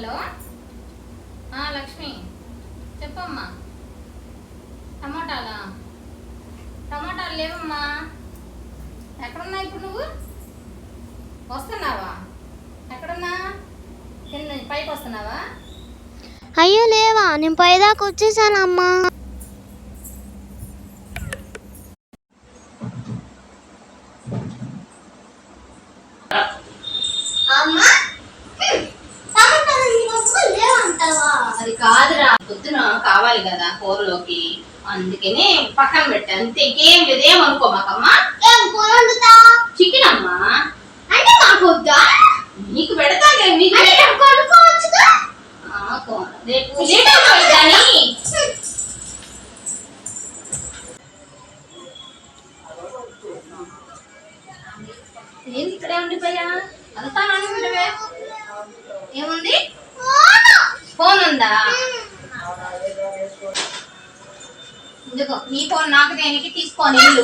Hello Lakshmi చెప్పమ్మా. టమాటాలు లేవమ్మా. ఎక్కడున్నా ఇప్పుడు నువ్వు? వస్తున్నావా? ఎక్కడున్నా? కింద పైకి వస్తున్నావా? అయ్యో లేవా, నేను పైదాకా వచ్చేసానమ్మా. అది కాదురా, పొద్దున కావాలి కదా కూరలోకి, అందుకని పక్కన పెట్టా అంతే. ఇంకేం లేదు, ఏమనుకోమాకమ్మా. చికెన్ అమ్మా. అంటే మాకు వద్దా? నీకు పెడతాలే, మీకు కొనుక్కోవచ్చుగా. రేపు ఏంది ఇక్కడే ఉండిపోయా? అంతా అనుకుంటే ఏముంది? ఫోన్ ఉందా? ఇదిగో నీ ఫోన్ నాకు దేనికి, తీసుకోని ఇల్లు